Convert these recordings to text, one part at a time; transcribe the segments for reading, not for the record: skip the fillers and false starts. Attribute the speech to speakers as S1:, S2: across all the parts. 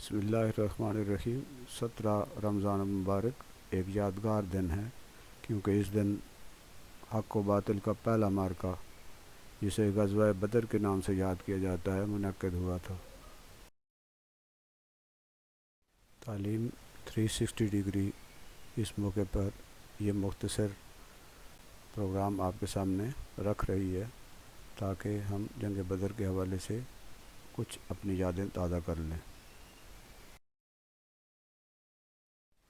S1: بسم اللہ الرحمن الرحیم۔ 17 رمضان المبارک ایک یادگار دن ہے، کیونکہ اس دن حق و باطل کا پہلا معرکہ، جسے غزوہ بدر کے نام سے یاد کیا جاتا ہے، منعقد ہوا تھا۔ تعلیم 360 ڈگری اس موقع پر یہ مختصر پروگرام آپ کے سامنے رکھ رہی ہے تاکہ ہم جنگ بدر کے حوالے سے کچھ اپنی یادیں تازہ کر لیں۔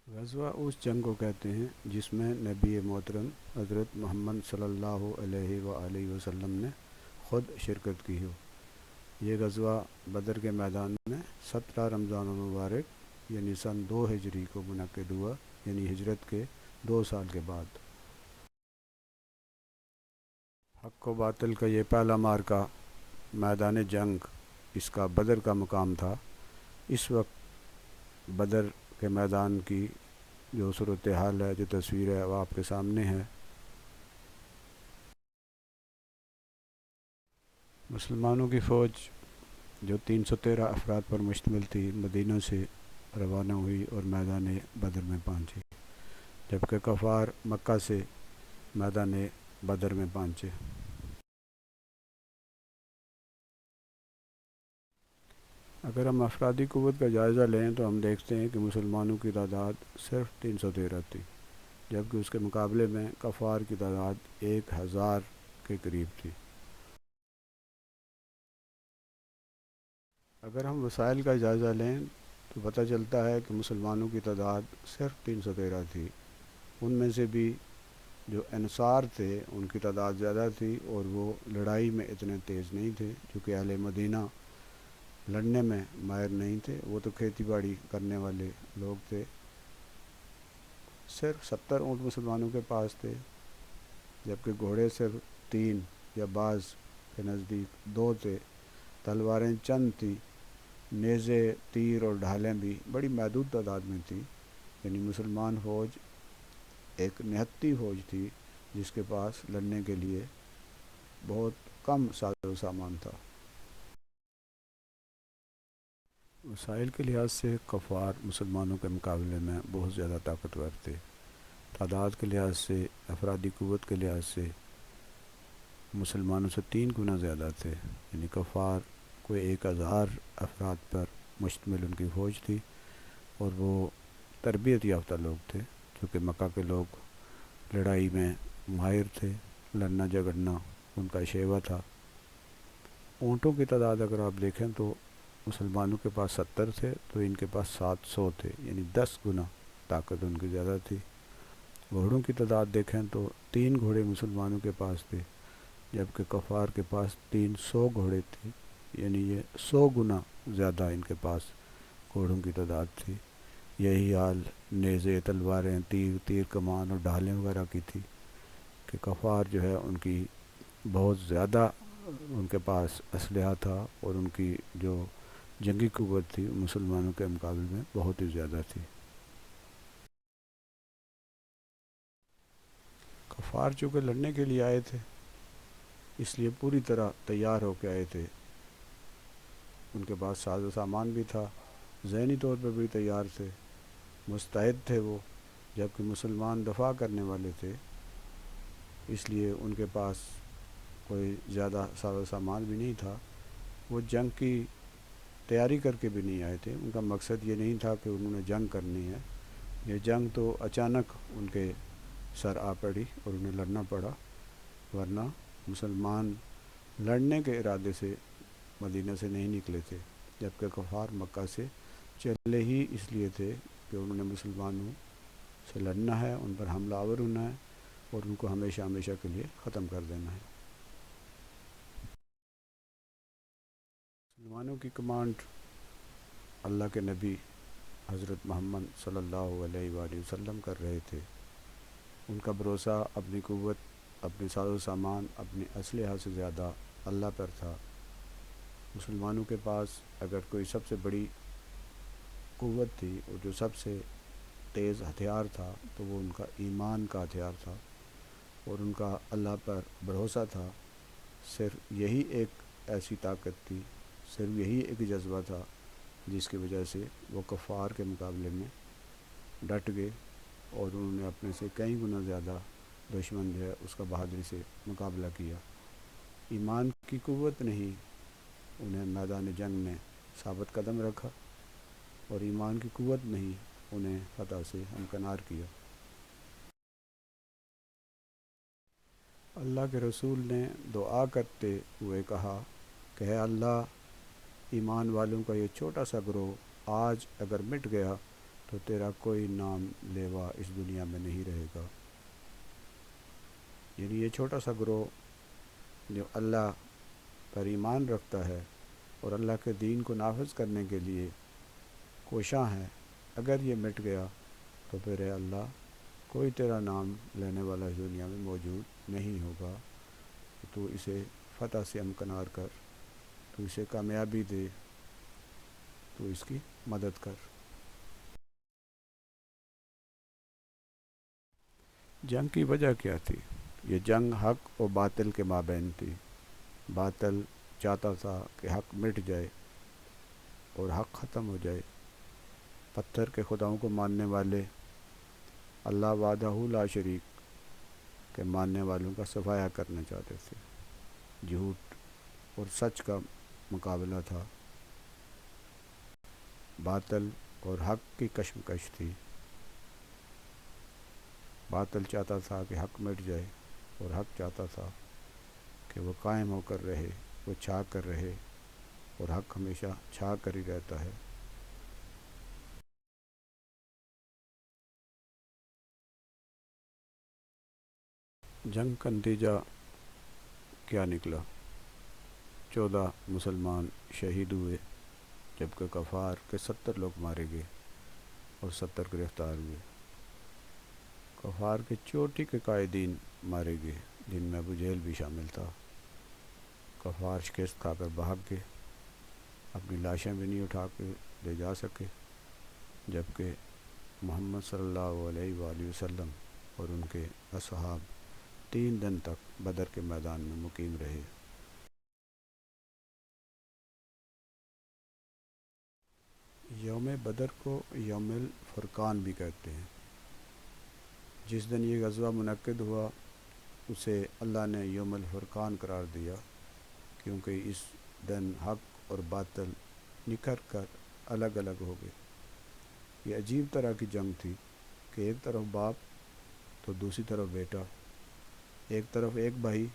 S1: غزوہ اس جنگ کو کہتے ہیں جس میں نبی محترم حضرت محمد صلی اللہ علیہ وآلہ وسلم نے خود شرکت کی ہو۔ یہ غزوہ بدر کے میدان میں 17 رمضان المبارک یعنی سن 2 ہجری کو منعقد ہوا، یعنی ہجرت کے 2 سال کے بعد۔ حق و باطل کا یہ پہلا معرکہ میدان جنگ، اس کا بدر کا مقام تھا۔ اس وقت بدر کے میدان کی جو صورتحال ہے، جو تصویر ہے، وہ آپ کے سامنے ہے۔ مسلمانوں کی فوج جو 313 افراد پر مشتمل تھی، مدینہ سے روانہ ہوئی اور میدان بدر میں پہنچی، جبکہ کفار مکہ سے میدان بدر میں پہنچے۔ اگر ہم افرادی قوت کا جائزہ لیں تو ہم دیکھتے ہیں کہ مسلمانوں کی تعداد صرف 313 تھی، جبکہ اس کے مقابلے میں کفار کی تعداد 1000 کے قریب تھی۔ اگر ہم وسائل کا جائزہ لیں تو پتہ چلتا ہے کہ مسلمانوں کی تعداد صرف 313 تھی۔ ان میں سے بھی جو انصار تھے ان کی تعداد زیادہ تھی، اور وہ لڑائی میں اتنے تیز نہیں تھے، چونکہ اہل مدینہ لڑنے میں ماہر نہیں تھے، وہ تو کھیتی باڑی کرنے والے لوگ تھے۔ صرف 70 اونٹ مسلمانوں کے پاس تھے، جبکہ گھوڑے صرف 3 یا بعض کے نزدیک 2 تھے، تلواریں چند تھیں، نیزے، تیر اور ڈھالیں بھی بڑی محدود تعداد میں تھی۔ یعنی مسلمان فوج ایک نہتی فوج تھی جس کے پاس لڑنے کے لیے بہت کم ساز و سامان تھا۔ وسائل کے لحاظ سے کفار مسلمانوں کے مقابلے میں بہت زیادہ طاقتور تھے۔ تعداد کے لحاظ سے، افرادی قوت کے لحاظ سے مسلمانوں سے 3 گنا زیادہ تھے، یعنی کفار کوئی 1000 افراد پر مشتمل ان کی فوج تھی، اور وہ تربیت یافتہ لوگ تھے، چونکہ مکہ کے لوگ لڑائی میں ماہر تھے، لڑنا جھگڑنا ان کا شیوا تھا۔ اونٹوں کی تعداد اگر آپ دیکھیں تو مسلمانوں کے پاس 70 تھے تو ان کے پاس 700 تھے، یعنی 10 گنا طاقت ان کی زیادہ تھی۔ گھوڑوں کی تعداد دیکھیں تو 3 گھوڑے مسلمانوں کے پاس تھے، جبکہ کفار کے پاس 300 گھوڑے تھے، یعنی یہ 100 گنا زیادہ ان کے پاس گھوڑوں کی تعداد تھی۔ یہی حال نیزے، تلواریں، تیر کمان اور ڈھالیں وغیرہ کی تھی، کہ کفار جو ہے ان کی بہت زیادہ ان کے پاس اسلحہ تھا، اور ان کی جو جنگی قوت تھی مسلمانوں کے مقابلے میں بہت ہی زیادہ تھی۔ کفار چونکہ لڑنے کے لیے آئے تھے، اس لیے پوری طرح تیار ہو کے آئے تھے۔ ان کے پاس ساز و سامان بھی تھا، ذہنی طور پر بھی تیار تھے، مستعد تھے وہ، جبکہ مسلمان دفاع کرنے والے تھے، اس لیے ان کے پاس کوئی زیادہ ساز و سامان بھی نہیں تھا۔ وہ جنگ کی تیاری کر کے بھی نہیں آئے تھے، ان کا مقصد یہ نہیں تھا کہ انہوں نے جنگ کرنی ہے۔ یہ جنگ تو اچانک ان کے سر آ پڑی اور انہیں لڑنا پڑا، ورنہ مسلمان لڑنے کے ارادے سے مدینہ سے نہیں نکلے تھے، جبکہ کفار مکہ سے چلے ہی اس لیے تھے کہ انہوں نے مسلمانوں سے لڑنا ہے، ان پر حملہ آور ہونا ہے، اور ان کو ہمیشہ ہمیشہ کے لیے ختم کر دینا ہے۔ مسلمانوں کی کمانڈ اللہ کے نبی حضرت محمد صلی اللہ علیہ وآلہ وسلم کر رہے تھے۔ ان کا بھروسہ اپنی قوت، اپنے ساز و سامان، اپنی اسلحہ سے زیادہ اللہ پر تھا۔ مسلمانوں کے پاس اگر کوئی سب سے بڑی قوت تھی اور جو سب سے تیز ہتھیار تھا تو وہ ان کا ایمان کا ہتھیار تھا، اور ان کا اللہ پر بھروسہ تھا۔ صرف یہی ایک ایسی طاقت تھی، صرف یہی ایک جذبہ تھا جس کی وجہ سے وہ کفار کے مقابلے میں ڈٹ گئے اور انہوں نے اپنے سے کئی گنا زیادہ دشمن جو ہے اس کا بہادری سے مقابلہ کیا۔ ایمان کی قوت نے ہی انہیں میدان جنگ میں ثابت قدم رکھا اور ایمان کی قوت نے ہی انہیں فتح سے ہمکنار کیا۔ اللہ کے رسول نے دعا کرتے ہوئے کہا کہ اے اللہ، ایمان والوں کا یہ چھوٹا سا گروہ آج اگر مٹ گیا تو تیرا کوئی نام لیوا اس دنیا میں نہیں رہے گا۔ یعنی یہ چھوٹا سا گروہ جو اللہ پر ایمان رکھتا ہے اور اللہ کے دین کو نافذ کرنے کے لیے کوشاں ہے، اگر یہ مٹ گیا تو پھر اے اللہ کوئی تیرا نام لینے والا اس دنیا میں موجود نہیں ہوگا۔ تو اسے فتح سے امکنار کر، تو اسے کامیابی دے، تو اس کی مدد کر۔ جنگ کی وجہ کیا تھی؟ یہ جنگ حق و باطل کے مابین تھی۔ باطل چاہتا تھا کہ حق مٹ جائے اور حق ختم ہو جائے۔ پتھر کے خداؤں کو ماننے والے اللہ وحدہ لا شریک کے ماننے والوں کا صفایا کرنا چاہتے تھے۔ جھوٹ اور سچ کا مقابلہ تھا۔ باطل اور حق کی کشمکش تھی۔ باطل چاہتا تھا کہ حق مٹ جائے اور حق چاہتا تھا کہ وہ قائم ہو کر رہے، وہ چھا کر رہے، اور حق ہمیشہ چھا کر ہی رہتا ہے۔ جنگ کا نتیجہ کیا نکلا؟ 14 مسلمان شہید ہوئے، جبکہ کفار کے 70 لوگ مارے گئے اور 70 گرفتار ہوئے۔ کفار کے چوٹی کے قائدین مارے گئے، جن میں ابو جہل بھی شامل تھا۔ کفار شکست کھا کر بھاگ گئے، اپنی لاشیں بھی نہیں اٹھا کے لے جا سکے، جبکہ محمد صلی اللہ علیہ وآلہ وسلم اور ان کے اصحاب 3 دن تک بدر کے میدان میں مقیم رہے۔ یوم بدر کو یوم الفرقان بھی کہتے ہیں۔ جس دن یہ غزوہ منعقد ہوا اسے اللہ نے یوم الفرقان قرار دیا، کیونکہ اس دن حق اور باطل نکھر کر الگ الگ ہو گئے۔ یہ عجیب طرح کی جنگ تھی کہ ایک طرف باپ تو دوسری طرف بیٹا، ایک طرف ایک بھائی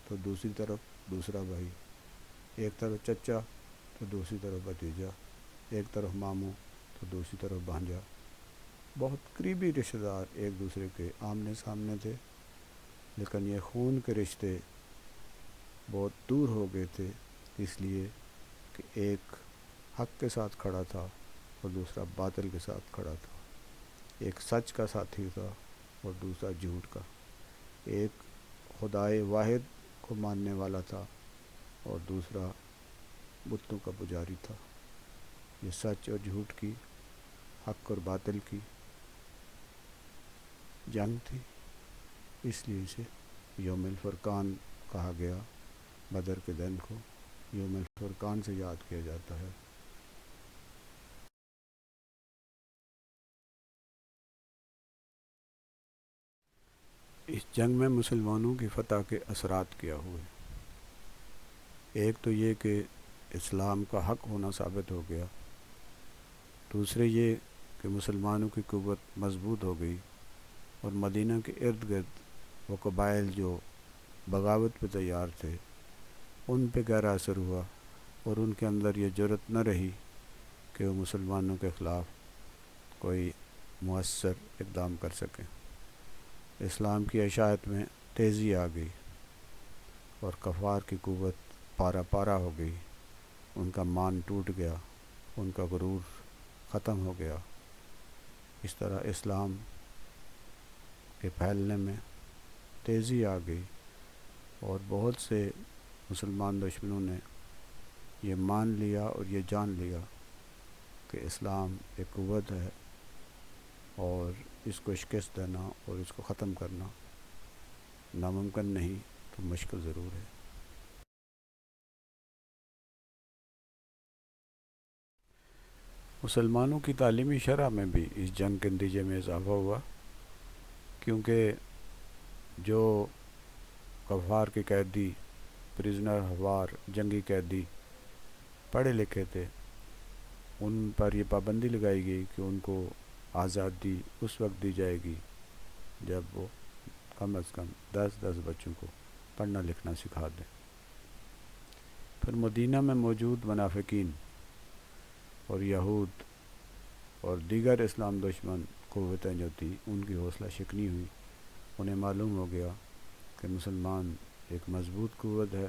S1: تو دوسری طرف دوسرا بھائی، ایک طرف چچا تو دوسری طرف بھتیجا، ایک طرف ماموں تو دوسری طرف بھانجا۔ بہت قریبی رشتہ دار ایک دوسرے کے آمنے سامنے تھے، لیکن یہ خون کے رشتے بہت دور ہو گئے تھے، اس لیے کہ ایک حق کے ساتھ کھڑا تھا اور دوسرا باطل کے ساتھ کھڑا تھا۔ ایک سچ کا ساتھی تھا اور دوسرا جھوٹ کا۔ ایک خدائے واحد کو ماننے والا تھا اور دوسرا بتوں کا پجاری تھا۔ یہ سچ اور جھوٹ کی، حق اور باطل کی جنگ تھی، اس لیے اسے یوم الفرقان کہا گیا۔ بدر کے دن کو یوم الفرقان سے یاد کیا جاتا ہے۔ اس جنگ میں مسلمانوں کی فتح کے اثرات کیا ہوئے؟ ایک تو یہ کہ اسلام کا حق ہونا ثابت ہو گیا، دوسرے یہ کہ مسلمانوں کی قوت مضبوط ہو گئی اور مدینہ کے ارد گرد وہ قبائل جو بغاوت پہ تیار تھے ان پہ گہرا اثر ہوا اور ان کے اندر یہ جرأت نہ رہی کہ وہ مسلمانوں کے خلاف کوئی مؤثر اقدام کر سکیں۔ اسلام کی اشاعت میں تیزی آ گئی اور کفار کی قوت پارا پارا ہو گئی، ان کا مان ٹوٹ گیا، ان کا غرور ختم ہو گیا۔ اس طرح اسلام کے پھیلنے میں تیزی آ گئی اور بہت سے مسلمان دشمنوں نے یہ مان لیا اور یہ جان لیا کہ اسلام ایک قوت ہے اور اس کو شکست دینا اور اس کو ختم کرنا ناممکن نہیں تو مشکل ضرور ہے۔ مسلمانوں کی تعلیمی شرح میں بھی اس جنگ کے نتیجے میں اضافہ ہوا، کیونکہ جو غفار کے قیدی، پریزنر ہوار، جنگی قیدی پڑھے لکھے تھے، ان پر یہ پابندی لگائی گئی کہ ان کو آزادی اس وقت دی جائے گی جب وہ کم از کم 10 بچوں کو پڑھنا لکھنا سکھا دیں۔ پھر مدینہ میں موجود منافقین اور یہود اور دیگر اسلام دشمن قوتیں جو تھی، ان کی حوصلہ شکنی ہوئی۔ انہیں معلوم ہو گیا کہ مسلمان ایک مضبوط قوت ہے،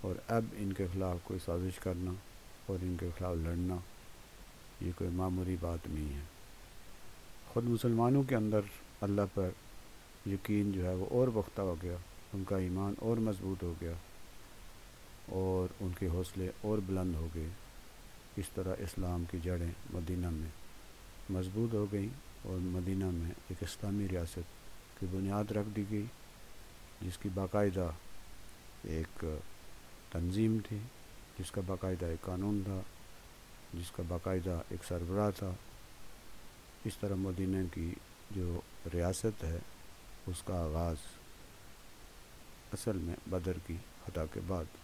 S1: اور اب ان کے خلاف کوئی سازش کرنا اور ان کے خلاف لڑنا یہ کوئی معمولی بات نہیں ہے۔ خود مسلمانوں کے اندر اللہ پر یقین جو ہے وہ اور پختہ ہو گیا، ان کا ایمان اور مضبوط ہو گیا، اور ان کے حوصلے اور بلند ہو گئے۔ اس طرح اسلام کی جڑیں مدینہ میں مضبوط ہو گئیں، اور مدینہ میں ایک اسلامی ریاست کی بنیاد رکھ دی گئی، جس کی باقاعدہ ایک تنظیم تھی، جس کا باقاعدہ ایک قانون تھا، جس کا باقاعدہ ایک سربراہ تھا۔ اس طرح مدینہ کی جو ریاست ہے اس کا آغاز اصل میں بدر کی فتح کے بعد